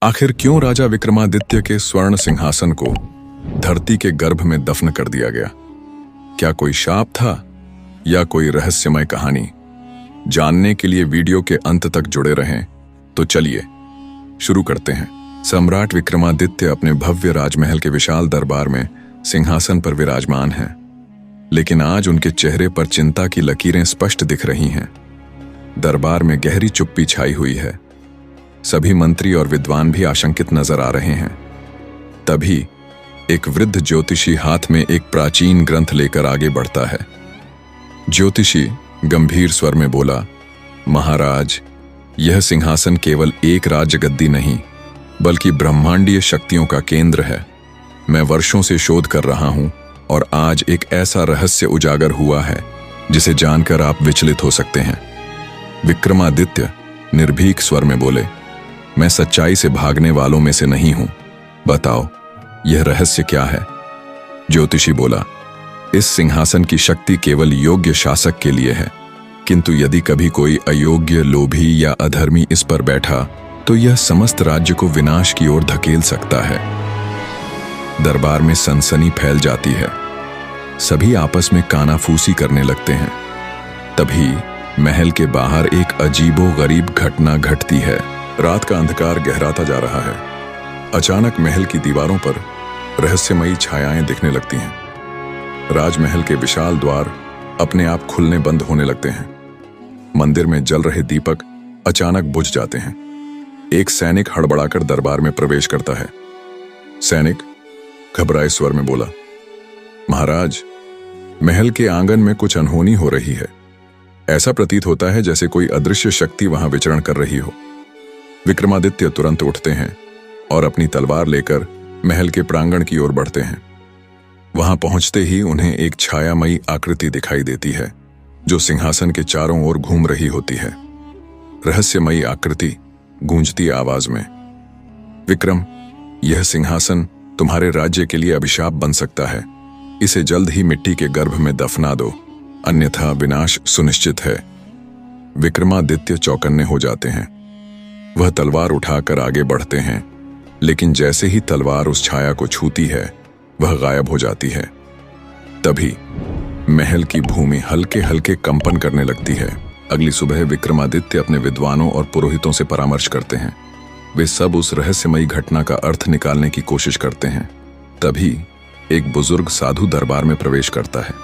आखिर क्यों राजा विक्रमादित्य के स्वर्ण सिंहासन को धरती के गर्भ में दफन कर दिया गया? क्या कोई शाप था या कोई रहस्यमय कहानी? जानने के लिए वीडियो के अंत तक जुड़े रहें। तो चलिए शुरू करते हैं। सम्राट विक्रमादित्य अपने भव्य राजमहल के विशाल दरबार में सिंहासन पर विराजमान हैं, लेकिन आज उनके चेहरे पर चिंता की लकीरें स्पष्ट दिख रही हैं। दरबार में गहरी चुप्पी छाई हुई है। सभी मंत्री और विद्वान भी आशंकित नजर आ रहे हैं। तभी एक वृद्ध ज्योतिषी हाथ में एक प्राचीन ग्रंथ लेकर आगे बढ़ता है। ज्योतिषी गंभीर स्वर में बोला, महाराज, यह सिंहासन केवल एक राजगद्दी नहीं, बल्कि ब्रह्मांडीय शक्तियों का केंद्र है। मैं वर्षों से शोध कर रहा हूं और आज एक ऐसा रहस्य उजागर हुआ है जिसे जानकर आप विचलित हो सकते हैं। विक्रमादित्य निर्भीक स्वर में बोले, मैं सच्चाई से भागने वालों में से नहीं हूं। बताओ, यह रहस्य क्या है? ज्योतिषी बोला, इस सिंहासन की शक्ति केवल योग्य शासक के लिए है, किंतु यदि कभी कोई अयोग्य, लोभी या अधर्मी इस पर बैठा तो यह समस्त राज्य को विनाश की ओर धकेल सकता है। दरबार में सनसनी फैल जाती है। सभी आपस में कानाफूसी करने लगते हैं। तभी महल के बाहर एक अजीबोगरीब घटना घटती है। रात का अंधकार गहराता जा रहा है। अचानक महल की दीवारों पर रहस्यमयी छायाएं दिखने लगती हैं। राजमहल के विशाल द्वार अपने आप खुलने बंद होने लगते हैं। मंदिर में जल रहे दीपक अचानक बुझ जाते हैं। एक सैनिक हड़बड़ाकर दरबार में प्रवेश करता है। सैनिक घबराए स्वर में बोला, महाराज, महल के आंगन में कुछ अनहोनी हो रही है। ऐसा प्रतीत होता है जैसे कोई अदृश्य शक्ति वहां विचरण कर रही हो। विक्रमादित्य तुरंत उठते हैं और अपनी तलवार लेकर महल के प्रांगण की ओर बढ़ते हैं। वहां पहुंचते ही उन्हें एक छायामयी आकृति दिखाई देती है जो सिंहासन के चारों ओर घूम रही होती है। रहस्यमयी आकृति गूंजती आवाज में, विक्रम, यह सिंहासन तुम्हारे राज्य के लिए अभिशाप बन सकता है। इसे जल्द ही मिट्टी के गर्भ में दफना दो, अन्यथा विनाश सुनिश्चित है। विक्रमादित्य चौकन्ने हो जाते हैं। वह तलवार उठाकर आगे बढ़ते हैं, लेकिन जैसे ही तलवार उस छाया को छूती है वह गायब हो जाती है। तभी महल की भूमि हल्के हल्के कंपन करने लगती है। अगली सुबह विक्रमादित्य अपने विद्वानों और पुरोहितों से परामर्श करते हैं। वे सब उस रहस्यमयी घटना का अर्थ निकालने की कोशिश करते हैं। तभी एक बुजुर्ग साधु दरबार में प्रवेश करता है।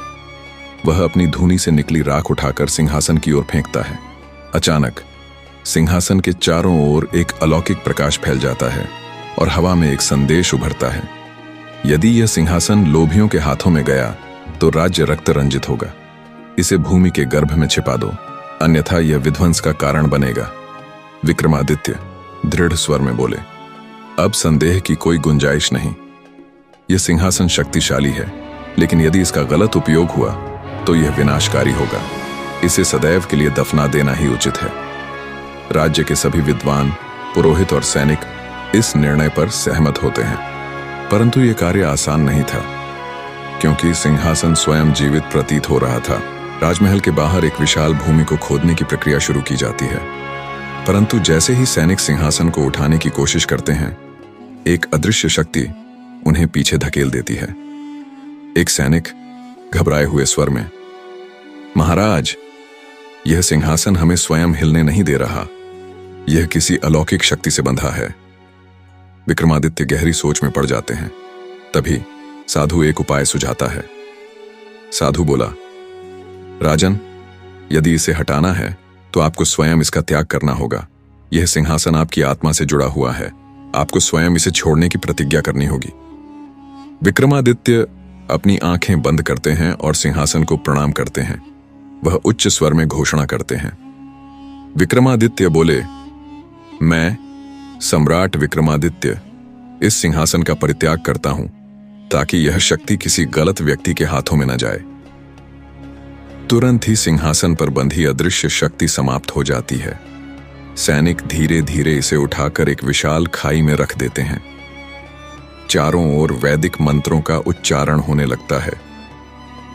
वह अपनी धूनी से निकली राख उठाकर सिंहासन की ओर फेंकता है। अचानक सिंहासन के चारों ओर एक अलौकिक प्रकाश फैल जाता है और हवा में एक संदेश उभरता है। यदि यह सिंहासन लोभियों के हाथों में गया तो राज्य रक्त रंजित होगा। इसे भूमि के गर्भ में छिपा दो, अन्यथा यह विध्वंस का कारण बनेगा। विक्रमादित्य दृढ़ स्वर में बोले, अब संदेह की कोई गुंजाइश नहीं। यह सिंहासन शक्तिशाली है, लेकिन यदि इसका गलत उपयोग हुआ तो यह विनाशकारी होगा। इसे सदैव के लिए दफना देना ही उचित है। राज्य के सभी विद्वान, पुरोहित और सैनिक इस निर्णय पर सहमत होते हैं, परंतु यह कार्य आसान नहीं था, क्योंकि सिंहासन स्वयं जीवित प्रतीत हो रहा था। राजमहल के बाहर एक विशाल भूमि को खोदने की प्रक्रिया शुरू की जाती है, परंतु जैसे ही सैनिक सिंहासन को उठाने की कोशिश करते हैं, एक अदृश्य शक्ति उन्हें पीछे धकेल देती है। एक सैनिक घबराए हुए स्वर में, महाराज, यह सिंहासन हमें स्वयं हिलने नहीं दे रहा। यह किसी अलौकिक शक्ति से बंधा है। विक्रमादित्य गहरी सोच में पड़ जाते हैं। तभी साधु एक उपाय सुझाता है। साधु बोला, राजन, यदि इसे हटाना है तो आपको स्वयं इसका त्याग करना होगा। यह सिंहासन आपकी आत्मा से जुड़ा हुआ है। आपको स्वयं इसे छोड़ने की प्रतिज्ञा करनी होगी। विक्रमादित्य अपनी आंखें बंद करते हैं और सिंहासन को प्रणाम करते हैं। वह उच्च स्वर में घोषणा करते हैं। विक्रमादित्य बोले, मैं सम्राट विक्रमादित्य इस सिंहासन का परित्याग करता हूं, ताकि यह शक्ति किसी गलत व्यक्ति के हाथों में न जाए। तुरंत ही सिंहासन पर बंधी अदृश्य शक्ति समाप्त हो जाती है। सैनिक धीरे धीरे इसे उठाकर एक विशाल खाई में रख देते हैं। चारों ओर वैदिक मंत्रों का उच्चारण होने लगता है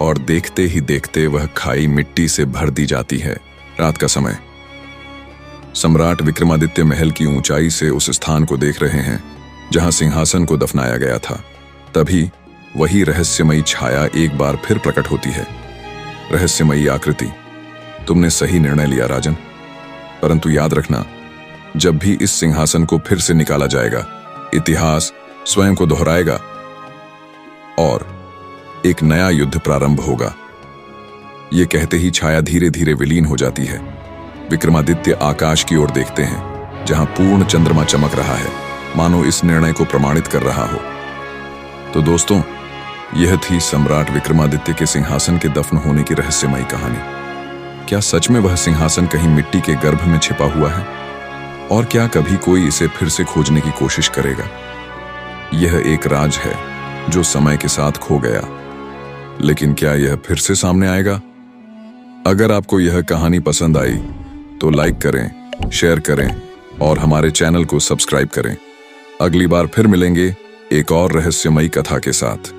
और देखते ही देखते वह खाई मिट्टी से भर दी जाती है। रात का समय। सम्राट विक्रमादित्य महल की ऊंचाई से उस स्थान को देख रहे हैं जहां सिंहासन को दफनाया गया था। तभी वही रहस्यमयी छाया एक बार फिर प्रकट होती है। रहस्यमयी आकृति, तुमने सही निर्णय लिया राजन, परंतु याद रखना, जब भी इस सिंहासन को फिर से निकाला जाएगा, इतिहास स्वयं को दोहराएगा और एक नया युद्ध प्रारंभ होगा। ये कहते ही छाया धीरे धीरे विलीन हो जाती है। विक्रमादित्य आकाश की ओर देखते हैं जहां पूर्ण चंद्रमा चमक रहा है, मानो इस निर्णय को प्रमाणित कर रहा हो। तो दोस्तों, यह थी सम्राट विक्रमादित्य के सिंहासन के दफन होने की रहस्यमयी कहानी। क्या सच में वह सिंहासन कहीं मिट्टी के गर्भ में छिपा हुआ है? और क्या कभी कोई इसे फिर से खोजने की कोशिश करेगा? यह एक राज है जो समय के साथ खो गया, लेकिन क्या यह फिर से सामने आएगा? अगर आपको यह कहानी पसंद आई तो लाइक करें, शेयर करें और हमारे चैनल को सब्सक्राइब करें। अगली बार फिर मिलेंगे एक और रहस्यमयी कथा के साथ।